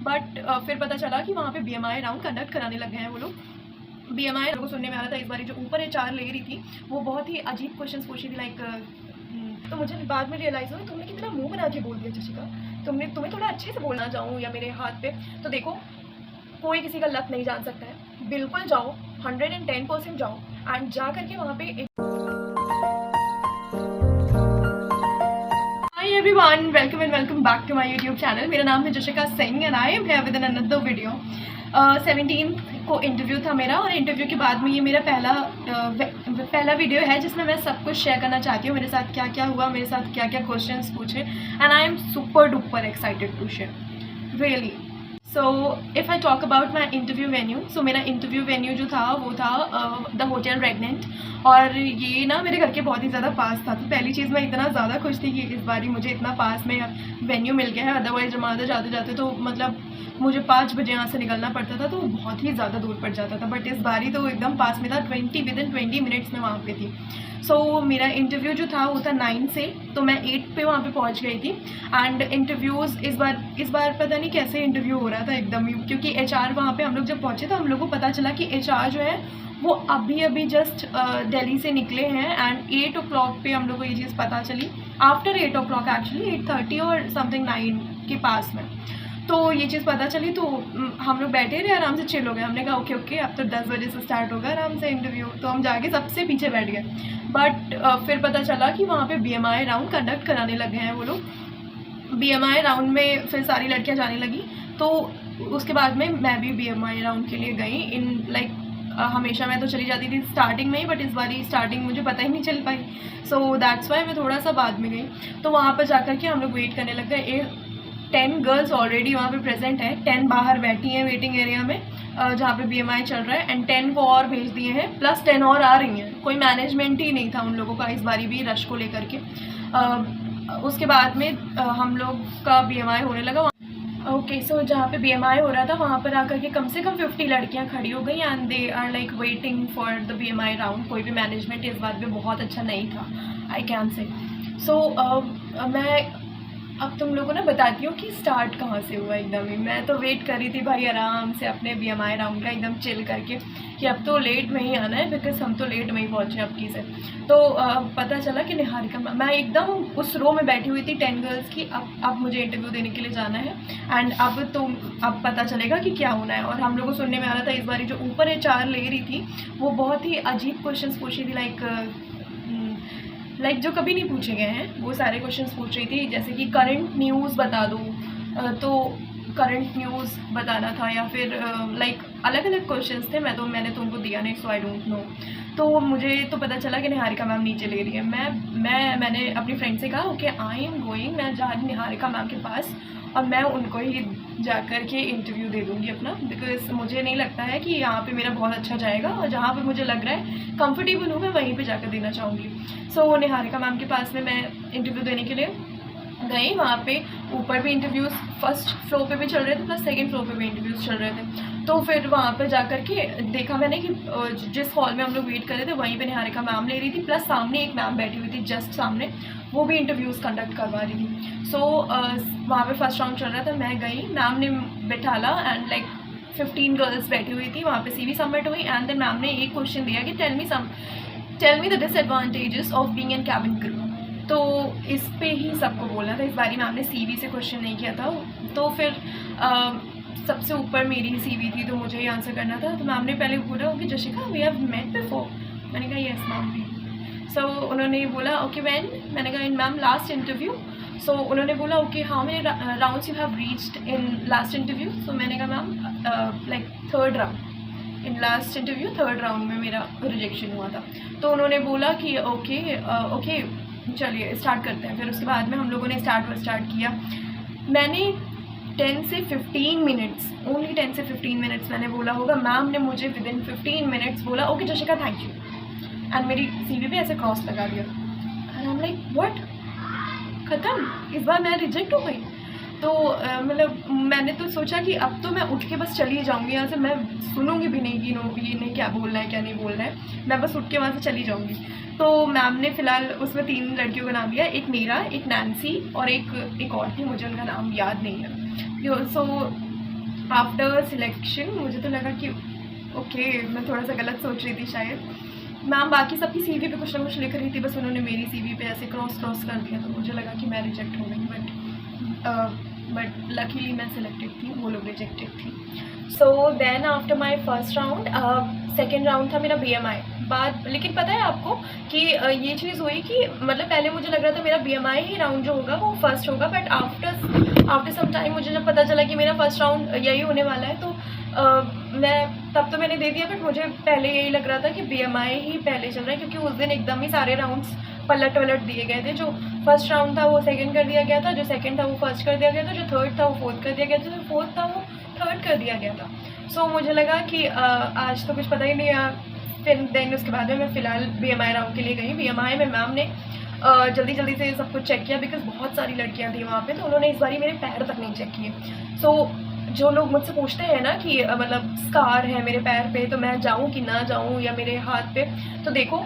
But फिर पता चला कि वहाँ पे बीएमआई राउंड कंडक्ट कराने लग गए हैं वो लोग। बीएमआई को सुनने में आ रहा था इस बारी जो ऊपर एचआर ले रही थी वो बहुत ही अजीब क्वेश्चंस पूछ रही थी, लाइक तो मुझे बाद में रियलाइज़ हुआ तुमने कितना मुंह बना के बोल दिया जशिका, तुम्हें थोड़ा अच्छे से बोलना चाहूँ या मेरे हाथ पे। तो देखो, कोई किसी का लक नहीं जान सकता है, बिल्कुल जाओ 110% जाओ एंड जा करके वहाँ पे hi everyone, welcome and welcome back to my YouTube channel. मेरा नाम है Jashika Singh and I am here with another video. 17 को इंटरव्यू था मेरा और इंटरव्यू के बाद में ये मेरा पहला वीडियो है जिसमें मैं सब कुछ शेयर करना चाहती हूँ, मेरे साथ क्या क्या हुआ, मेरे साथ क्या क्या क्वेश्चंस पूछे and I am super duper excited to share really. So if I talk about my interview venue, so मेरा इंटरव्यू वेन्यू जो था वो था द होटल रेगनेंट, और ये ना मेरे घर के बहुत ही ज़्यादा पास था। तो पहली चीज़ मैं इतना ज़्यादा खुश थी कि इस बारी मुझे इतना पास में वेन्यू मिल गया है, अदरवाइज जमाते जाते जाते तो मतलब मुझे 5 बजे यहाँ से निकलना पड़ता था, तो बहुत ही ज़्यादा दूर पड़ जाता था। बट इस बारी तो एकदम पास में था, विदिन 20 मिनट्स में वहाँ पे थी। सो मेरा इंटरव्यू जो था वो था 9 से, तो मैं 8 पे वहाँ पे पहुँच गई थी। एंड इंटरव्यूज़ इस बार पता नहीं कैसे इंटरव्यू हो रहा था एकदम ही, क्योंकि एचआर वहाँ पे हम लोग जब पहुँचे तो हम लोग को पता चला कि एचआर जो है वो अभी जस्ट दिल्ली से निकले हैं एंड 8 o'clock पे हम लोग को ये चीज़ पता चली। आफ्टर 8 o'clock एक्चुअली 8:30 और समथिंग 9 के पास में तो ये चीज़ पता चली। तो हम लोग बैठे रहे, आराम से चिल हो गए। हमने कहा ओके अब तो 10 बजे से स्टार्ट होगा आराम से इंटरव्यू, तो हम जाके सबसे पीछे बैठ गए। बट फिर पता चला कि वहाँ पे बीएमआई राउंड कंडक्ट कराने लगे हैं वो लोग। बीएमआई राउंड में फिर सारी लड़कियाँ जाने लगी, तो उसके बाद में मैं भी बीएमआई राउंड के लिए गई। इन लाइक हमेशा मैं तो चली जाती थी स्टार्टिंग में ही, बट इस बारी स्टार्टिंग मुझे पता ही नहीं चल पाई, सो दैट्स वाई मैं थोड़ा सा बाद में गई। तो वहाँ पर जा कर के हम लोग वेट करने लग गए। 10 गर्ल्स ऑलरेडी वहाँ पे प्रेजेंट हैं, 10 बाहर बैठी हैं वेटिंग एरिया में जहाँ पे बीएमआई चल रहा है, एंड 10 को और भेज दिए हैं, प्लस 10 और आ रही हैं। कोई मैनेजमेंट ही नहीं था उन लोगों का इस बारी भी रश को लेकर के। उसके बाद में हम लोग का बीएमआई होने लगा। ओके, सो जहाँ पे बीएमआई हो रहा था वहाँ पर आकर के कम से कम 50 लड़कियाँ खड़ी हो गई and they are like waiting for the BMI round. कोई भी मैनेजमेंट इस बार भी बहुत अच्छा नहीं था, आई कैन से। सो मैं अब तुम लोगों ने बताती हूँ कि स्टार्ट कहाँ से हुआ। एकदम ही मैं तो वेट कर रही थी भाई आराम से अपने बीएमआई राउंड का, एकदम चिल करके कि अब तो लेट में ही आना है, बिकॉज हम तो लेट में ही पहुँचे अब की से। तो पता चला कि निहारिका, मैं एकदम उस रो में बैठी हुई थी 10 गर्ल्स की। अब मुझे इंटरव्यू देने के लिए जाना है एंड अब पता चलेगा कि क्या होना है। और हम लोग को सुनने में आ रहा था इस बारी जो ऊपर एचआर ले रही थी वो बहुत ही अजीब क्वेश्चन पूछ रही थी, लाइक जो कभी नहीं पूछे गए हैं वो सारे क्वेश्चंस पूछ रही थी। जैसे कि करंट न्यूज़ बता दो, तो करंट न्यूज़ बताना था, या फिर लाइक अलग अलग क्वेश्चंस थे। मैंने तो उनको दिया नहीं, सो आई डोंट नो। तो मुझे तो पता चला कि निहारिका मैम नीचे ले रही है। मैंने अपनी फ्रेंड से कहा ओके आई एम गोइंग, मैं जा रही निहारिका मैम के पास और मैं उनको ही जा कर के इंटरव्यू दे दूँगी अपना, बिकॉज मुझे नहीं लगता है कि यहाँ पे मेरा बहुत अच्छा जाएगा, और जहाँ पे मुझे लग रहा है कंफर्टेबल हूँ मैं वहीं पे जाकर देना चाहूँगी। सो निहारिका मैम के पास में मैं इंटरव्यू देने के लिए गई। वहाँ पे ऊपर भी इंटरव्यूज़ फर्स्ट फ्लोर पे भी चल रहे थे, प्लस सेकंड फ्लोर पे भी इंटरव्यूज़ चल रहे थे। तो फिर वहाँ पर जा कर के देखा मैंने कि जिस हॉल में हम लोग वेट कर रहे थे वहीं पे निहारिका मैम ले रही थी, प्लस सामने एक मैम बैठी हुई थी जस्ट सामने, वो भी इंटरव्यूज़ कंडक्ट करवा रही थी। सो वहाँ पे फर्स्ट राउंड चल रहा था, मैं गई, मैम ने बैठाला एंड लाइक 15 गर्ल्स बैठी हुई थी। वहाँ पे CV सबमिट हुई एंड देन मैम ने एक क्वेश्चन दिया कि tell me the disadvantages of being in cabin crew. तो इस पे ही सबको बोलना था। इस बारी मैम ने CV से क्वेश्चन नहीं किया था, तो फिर सबसे ऊपर मेरी CV थी तो मुझे ही आंसर करना था। तो मैम ने पहले बोला कि जशिका वी हैव मेट बिफोर। मैंने कहा येस मैम भी। सो उन्होंने बोला ओके व्हेन, मैंने कहा in ma'am last interview. So उन्होंने बोला okay how many rounds you have reached in last interview. So मैंने कहा ma'am like 3rd round, in last interview 3rd round में मेरा रिजेक्शन हुआ था। तो उन्होंने बोला कि ओके चलिए स्टार्ट करते हैं। फिर उसके बाद में हम लोगों ने स्टार्ट किया। मैंने 10 से 15 मिनट्स, ओनली 10 से 15 मिनट्स मैंने बोला होगा। मैम ने मुझे विदिन 15 मिनट्स बोला ओके जशिका थैंक यू, एंड मेरी CV पे ऐसे क्रॉस लगा दिया and I am like what, ख़त्म, इस बार मैं रिजेक्ट हो गई। तो मतलब मैंने तो सोचा कि अब तो मैं उठ के बस चली जाऊंगी यहाँ से, मैं सुनूंगी भी नहीं कि नो ये नहीं क्या बोलना है क्या नहीं बोलना है, मैं बस उठ के वहाँ से चली जाऊंगी। तो मैम ने फ़िलहाल उसमें 3 लड़कियों का नाम लिया, एक मीरा, एक नैन्सी और एक और थी, मुझे उनका नाम याद नहीं है। सो आफ्टर सिलेक्शन मुझे तो लगा कि ओके मैं थोड़ा सा गलत सोच रही थी शायद। मैम बाकी सबकी सीवी पे कुछ ना कुछ लिख रही थी, बस उन्होंने मेरी सीवी पे ऐसे क्रॉस कर दिया, तो मुझे लगा कि मैं रिजेक्ट हो गई, बट लकीली मैं सिलेक्टेड थी, वो लोग रिजेक्टेड थी। So then after my first round, second round था मेरा BMI बाद। लेकिन पता है आपको कि ये चीज़ हुई कि मतलब पहले मुझे लग रहा था मेरा BMI ही राउंड जो होगा वो फर्स्ट होगा, बट आफ्टर सम टाइम मुझे जब पता चला कि मेरा फर्स्ट राउंड यही होने वाला है, तो मैं तब तो मैंने दे दिया, बट मुझे पहले यही लग रहा था कि BMI ही पहले चल रहा है, क्योंकि उस दिन एकदम ही सारे राउंड्स पलट दिए गए थे। जो फर्स्ट राउंड था वो सेकंड कर दिया गया था, जो सेकंड था वो फर्स्ट कर दिया गया था, जो थर्ड था वो फोर्थ कर दिया गया था, जो फोर्थ था वो थर्ड कर दिया गया था। सो मुझे लगा कि आज तो कुछ पता ही नहीं है। फिर देन उसके बाद में मैं फ़िलहाल BMI राउंड के लिए गई। BMI में मैम ने जल्दी से सब कुछ चेक किया, बिकॉज बहुत सारी लड़कियाँ थी वहाँ पे, तो उन्होंने इस बारी मेरे पैर तक नहीं चेक किए। सो जो लोग मुझसे पूछते हैं ना कि मतलब स्कार है मेरे पैर पे, तो मैं जाऊँ कि ना जाऊँ, या मेरे हाथ पे, तो देखो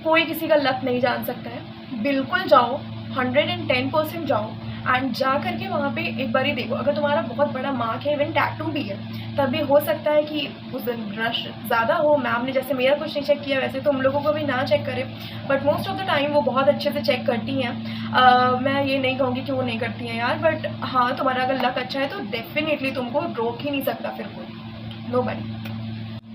कोई किसी का लक नहीं जान सकता है। बिल्कुल जाओ, 110% जाओ, एंड जा करके वहाँ पे एक बार ही देखो। अगर तुम्हारा बहुत बड़ा मार्क है, इवन टैटू भी है, तब भी हो सकता है कि उस दिन रश ज़्यादा हो। मैम ने जैसे मेरा कुछ नहीं चेक किया, वैसे तुम लोगों को भी ना चेक करे, but most of the time वो बहुत अच्छे से चेक करती हैं। मैं ये नहीं कहूँगी कि वो नहीं करती हैं यार, बट हाँ तुम्हारा अगर लक अच्छा है तो डेफिनेटली तुमको रोक ही नहीं सकता फिर कोई, नोबडी।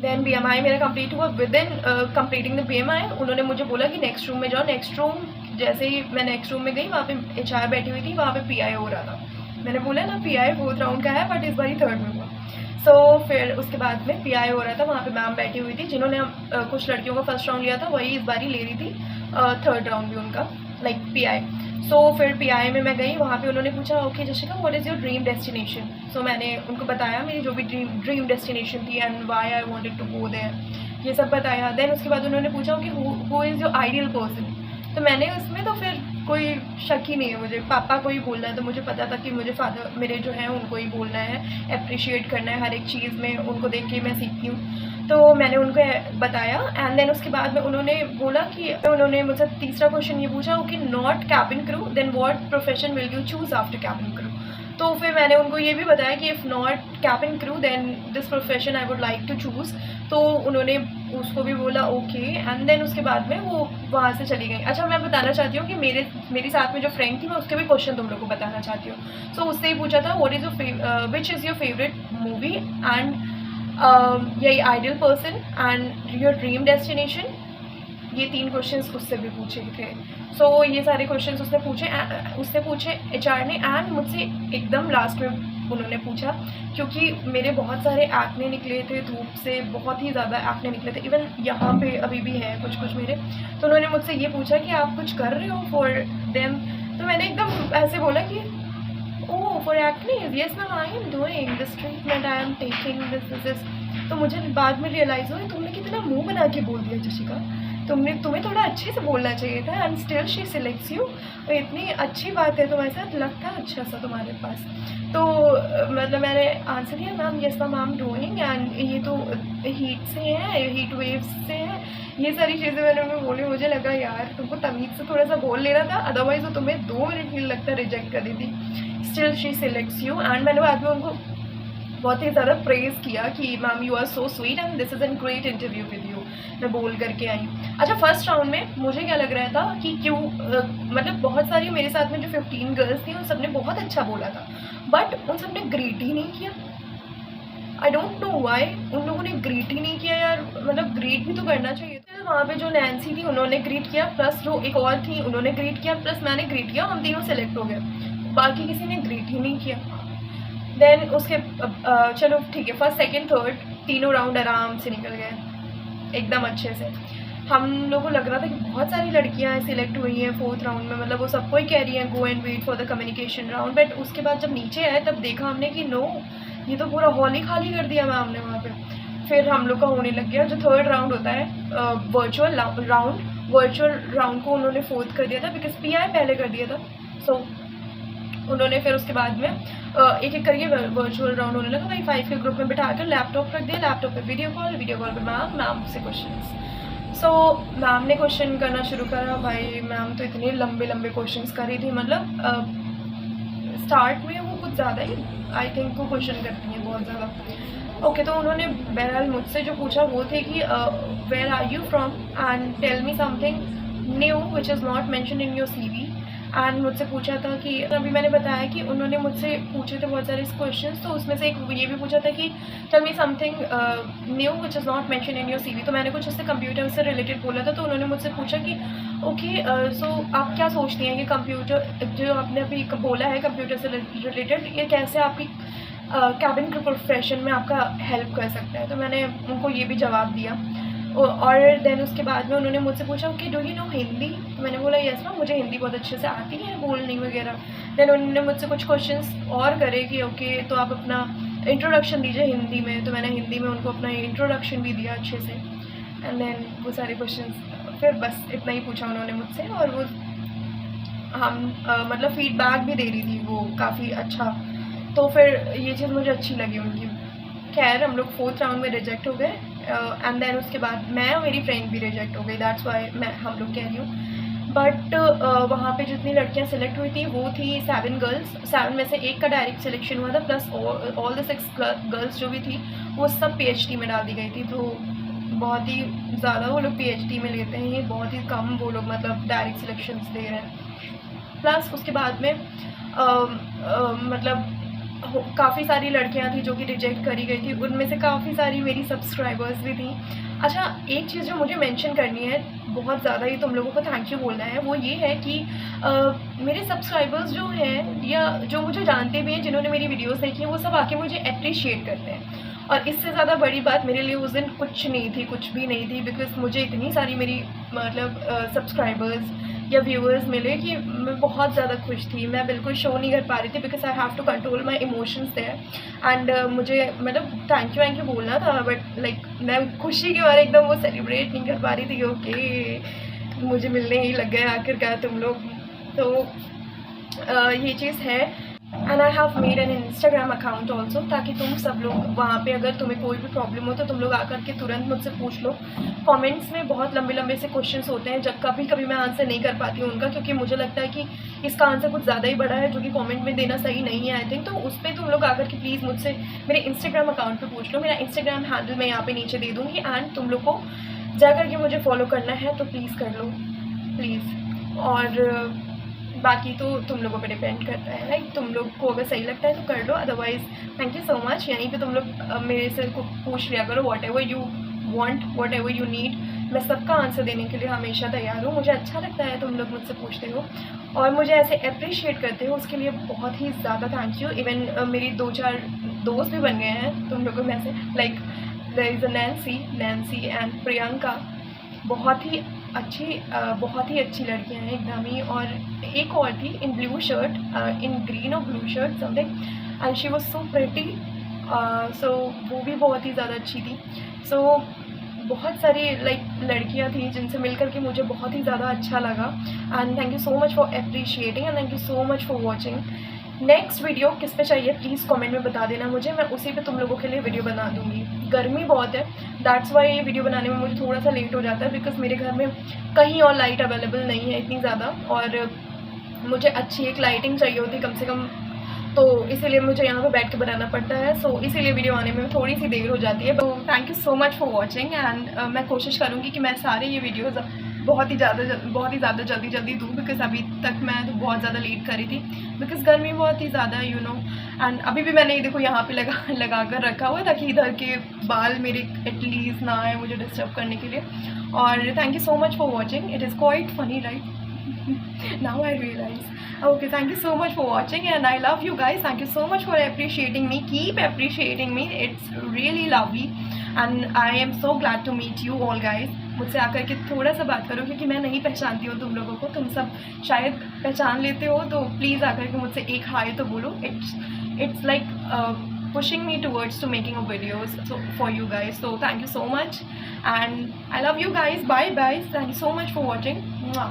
देन BMI मेरा कंप्लीट हुआ। With in completing the BMI उन्होंने मुझे बोला कि नेक्स्ट रूम में जाओ। नेक्स्ट रूम जैसे ही मैं नेक्स्ट रूम में गई, वहाँ पे HR बैठी हुई थी, वहाँ पे PI हो रहा था। मैंने बोला ना PI फोर्थ राउंड का है, बट इस बार थर्ड में हुआ। सो फिर उसके बाद में PI हो रहा था, वहाँ पे मैम बैठी हुई थी, जिन्होंने कुछ लड़कियों का फर्स्ट राउंड लिया था, वही इस बार ले रही थी थर्ड राउंड भी उनका, लाइक PI। सो फिर PI में मैं गई, वहाँ पे उन्होंने पूछा okay Jashika what is your dream destination. So मैंने उनको बताया मेरी जो भी ड्रीम डेस्टिनेशन थी and why I wanted to go there, ये सब बताया। देन उसके बाद उन्होंने पूछा कि who is your ideal person. तो मैंने उसमें तो फिर कोई शक ही नहीं है, मुझे पापा को ही बोलना है, तो मुझे पता था कि मुझे फादर मेरे जो हैं उनको ही बोलना है, अप्रिशिएट करना है हर एक चीज़ में, उनको देख के मैं सीखती हूँ। तो मैंने उनको बताया एंड देन उसके बाद में उन्होंने बोला कि उन्होंने मुझसे तीसरा क्वेश्चन ये पूछा कि not cabin crew then what profession will you choose after cabin crew. तो फिर मैंने उनको ये भी बताया कि if not cabin crew then this profession I would like to choose. तो उन्होंने उसको भी बोला ओके एंड देन उसके बाद में वो वहाँ से चली गई। अच्छा मैं बताना चाहती हूँ कि मेरी साथ में जो फ्रेंड थी, मैं उसके भी क्वेश्चन तुम लोग को बताना चाहती हूँ। सो उससे ही पूछा था what is your which is your favourite movie and यही ideal person and your dream destination, ये 3 क्वेश्चंस उससे भी पूछे थे। सो ये सारे क्वेश्चंस उससे पूछे HR ने एंड मुझसे एकदम लास्ट में उन्होंने पूछा, क्योंकि मेरे बहुत सारे एक्ने निकले थे धूप से, बहुत ही ज़्यादा एक्ने निकले थे, इवन यहाँ पे अभी भी है कुछ मेरे। तो उन्होंने मुझसे ये पूछा कि आप कुछ कर रहे हो फॉर देम। तो मैंने एकदम ऐसे बोला कि oh for acne yes ma'am I am doing this treatment, I am taking this. तो मुझे बाद में रियलाइज़ हुआ तुमने कितना मुँह बना के बोल दिया जशिका, तुम्हें थोड़ा अच्छे से बोलना चाहिए था and still she selects you. इतनी अच्छी बात है तुम्हारे साथ, लगता है अच्छा सा तुम्हारे पास। तो मतलब मैंने आंसर दिया ma'am yes ma'am I am doing and ये तो हीट से है, हीट वेव्स से है, ये सारी चीज़ें मैंने उन्हें बोली। मुझे लगा यार तुमको तमीज़ से थोड़ा सा बोल लेना था, अदरवाइज़ तो तुम्हें 2 मिनट नहीं लगता रिजेक्ट कर दी थी। Still she selects you and मैंने बाद में उनको बहुत ही ज़्यादा प्रेज़ किया कि ma'am you are so sweet and this is an great interview with you, मैं बोल करके आई। अच्छा फर्स्ट राउंड में मुझे क्या लग रहा था कि क्यों मतलब बहुत सारी मेरे साथ में जो 15 गर्ल्स थी उन सब ने बहुत अच्छा बोला था, बट उन सब ने ग्रीट ही नहीं किया। आई डोंट नो वाई उन लोगों ने ग्रीट ही नहीं किया यार, मतलब ग्रीट भी तो करना चाहिए था। वहाँ पे जो नैन्सी थी उन्होंने ग्रीट किया, प्लस जो एक और थी उन्होंने ग्रीट किया, प्लस मैंने ग्रीट किया, हम तीनों सेलेक्ट हो गए, बाकी किसी ने ग्रीट ही नहीं किया। देन उसके चलो ठीक है, फर्स्ट सेकंड थर्ड तीनों राउंड आराम से निकल गए एकदम अच्छे से। हम लोगों को लग रहा था कि बहुत सारी लड़कियां सिलेक्ट हुई हैं फोर्थ राउंड में, मतलब वो सबको ही कह रही हैं go and wait for the communication round, but उसके बाद जब नीचे आए तब देखा हमने कि नो, ये तो पूरा हॉल ही खाली कर दिया मैम ने वहाँ पे। फिर हम लोग का होने लग गया जो थर्ड राउंड होता है वर्चुअल राउंड को उन्होंने फोर्थ कर दिया था, बिकॉज PI पहले कर दिया था। सो उन्होंने फिर उसके बाद में एक एक करके वर्चुअल राउंड होने लगा। वही 5 के ग्रुप में बिठा कर लैपटॉप रख दिया, लैपटॉप पे वीडियो कॉल पे मैम से क्वेश्चंस। सो मैम ने क्वेश्चन करना शुरू करा। भाई मैम तो इतने लंबे क्वेश्चंस कर रही थी, मतलब स्टार्ट में वो कुछ ज़्यादा ही आई थिंक वो क्वेश्चन करती हैं बहुत ज़्यादा। ओके, तो उन्होंने बहरहाल मुझसे जो पूछा वो थे कि where are you from and tell me something new which is not mention in your CV। And मुझसे पूछा था कि अभी मैंने बताया कि उन्होंने मुझसे पूछे थे बहुत सारे क्वेश्चंस, तो उसमें से एक ये भी पूछा था कि tell me something new which is not mention in your CV। तो मैंने कुछ इससे कंप्यूटर से रिलेटेड बोला था, तो उन्होंने मुझसे पूछा कि ओके सो आप क्या सोचती हैं कि कंप्यूटर जो आपने अभी बोला है कंप्यूटर से रिलेटेड, ये कैसे आपकी कैबिन क्रू प्रोफेशन में आपका हेल्प कर सकता है। तो मैंने उनको ये भी जवाब दिया। और देन उसके बाद में उन्होंने मुझसे पूछा कि डू यू नो हिंदी। तो मैंने बोला यस मैम, मुझे हिंदी बहुत अच्छे से आती है बोलनी वगैरह। देन उन्होंने मुझसे कुछ क्वेश्चंस और करे कि ओके तो आप अपना इंट्रोडक्शन दीजिए हिंदी में। तो मैंने हिंदी में उनको अपना इंट्रोडक्शन भी दिया अच्छे से। एंड देन वो सारे क्वेश्चंस फिर बस इतना ही पूछा उन्होंने मुझसे, और वो हम मतलब फीडबैक भी दे रही थी वो काफ़ी अच्छा। तो फिर ये चीज़ मुझे अच्छी लगी उनकी। खैर हम लोग 4th राउंड में रिजेक्ट हो गए, एंड देन उसके बाद मैं और मेरी फ्रेंड भी रिजेक्ट हो गई, दैट्स वाई हम लोग कह रही हूँ। बट वहाँ पे जितनी लड़कियाँ सेलेक्ट हुई थी वो थी 7 गर्ल्स। 7 में से एक का डायरेक्ट सिलेक्शन हुआ था, प्लस ऑल द 6 गर्ल्स जो भी थी वो सब PhD में डाल दी गई थी। तो बहुत ही ज़्यादा वो लोग PhD में लेते हैं, ये बहुत ही कम वो लोग मतलब डायरेक्ट सिलेक्शंस दे रहे हैं। प्लस उसके बाद में मतलब काफ़ी सारी लड़कियां थी जो कि रिजेक्ट करी गई थी, उनमें से काफ़ी सारी मेरी सब्सक्राइबर्स भी थी। अच्छा, एक चीज़ जो मुझे मेंशन करनी है, बहुत ज़्यादा ही तुम लोगों को थैंक यू बोलना है, वो ये है कि मेरे सब्सक्राइबर्स जो हैं या जो मुझे जानते भी हैं, जिन्होंने मेरी वीडियोस देखी हैं, वो सब आके मुझे अप्रिशिएट करते हैं। और इससे ज़्यादा बड़ी बात मेरे लिए उस दिन कुछ नहीं थी, कुछ भी नहीं थी, बिकॉज मुझे इतनी सारी मेरी मतलब सब्सक्राइबर्स या व्यूअर्स मिले कि मैं बहुत ज़्यादा खुश थी। मैं बिल्कुल शो नहीं कर पा रही थी because I have to control my emotions there. And मुझे मतलब थैंक यू बोलना था, बट लाइक मैं खुशी के बारे एकदम वो सेलिब्रेट नहीं कर पा रही थी। ओके मुझे मिलने ही लग गए आखिरकार तुम लोग। तो ये चीज़ है। And I have made an Instagram account also, ताकि तुम सब लोग वहाँ पे अगर तुम्हें कोई भी प्रॉब्लम हो तो तुम लोग आकर के तुरंत मुझसे पूछ लो। कमेंट्स में बहुत लंबे लंबे से क्वेश्चंस होते हैं, जब कभी कभी मैं आंसर नहीं कर पाती हूँ उनका, क्योंकि मुझे लगता है कि इसका आंसर कुछ ज़्यादा ही बड़ा है जो कि कमेंट में देना सही नहीं है आई थिंक। तो उस पर तुम लोग आकर के प्लीज़ मुझसे मेरे इंस्टाग्राम अकाउंट पर पूछ लो। मेरा इंस्टाग्राम हैंडल मैं यहाँ पे नीचे दे दूँगी, एंड तुम लोग को जा करके मुझे फॉलो करना है तो प्लीज़ कर लो प्लीज़। और बाकी तो तुम लोगों पे डिपेंड करता है, लाइक तुम लोग को अगर सही लगता है तो कर लो, otherwise thank you so much. यहीं पे तुम लोग मेरे से पूछ लिया करो, whatever you want, whatever you need, मैं सबका आंसर देने के लिए हमेशा तैयार हूँ। मुझे अच्छा लगता है तुम लोग मुझसे पूछते हो और मुझे ऐसे अप्रिशिएट करते हो, उसके लिए बहुत ही ज़्यादा थैंक यू। इवन मेरी 2-4 दोस्त भी बन गए हैं तुम लोगों में से, like there is a Nancy and Priyanka, बहुत ही अच्छी लड़कियां हैं एकदम ही। और एक और थी in blue shirt, in green और blue shirt something, and she was so pretty. So वो भी बहुत ही ज़्यादा अच्छी थी। सो बहुत सारी लाइक लड़कियां थी जिनसे मिलकर के मुझे बहुत ही ज़्यादा अच्छा लगा। And thank you so much for appreciating, and thank you so much for watching. Next video किस पे चाहिए प्लीज़ कमेंट में बता देना मुझे, मैं उसी पे तुम लोगों के लिए वीडियो बना दूँगी। गर्मी बहुत है, दैट्स वाई ये वीडियो बनाने में मुझे थोड़ा सा लेट हो जाता है, बिकॉज मेरे घर में कहीं और लाइट अवेलेबल नहीं है इतनी ज़्यादा, और मुझे अच्छी एक लाइटिंग चाहिए होती कम से कम, तो इसीलिए मुझे यहाँ पे बैठ के बनाना पड़ता है। सो इसीलिए वीडियो आने में थोड़ी सी देर हो जाती है। तो thank you so much for watching, and मैं कोशिश करूँगी कि मैं सारे ये वीडियोज़ बहुत ही ज़्यादा जल्दी दूँ, बिकॉज अभी तक मैं तो बहुत ज़्यादा लेट करी थी, बिकॉज गर्मी बहुत ही ज़्यादा है, यू नो। एंड अभी भी मैंने देखो यहाँ पे लगा कर रखा हुआ है ताकि इधर के बाल मेरे एटलीस्ट ना आए मुझे डिस्टर्ब करने के लिए। और thank you so much for watching, it is quite funny right now I realize. Okay, thank you so much for watching, and I love you guys. Thank you so much for appreciating me. Keep appreciating me. It's really lovely, and I am so glad to meet you all guys. मुझसे आकर के थोड़ा सा बात करो, क्योंकि मैं नहीं पहचानती हूँ तुम लोगों को, तुम सब शायद पहचान लेते हो, तो प्लीज़ आकर के मुझसे एक हाय तो बोलो। It's like pushing me towards to making a videos for you guys. So thank you so much, and I love you guys. Bye guys. Thank you so much for watching. Mwah.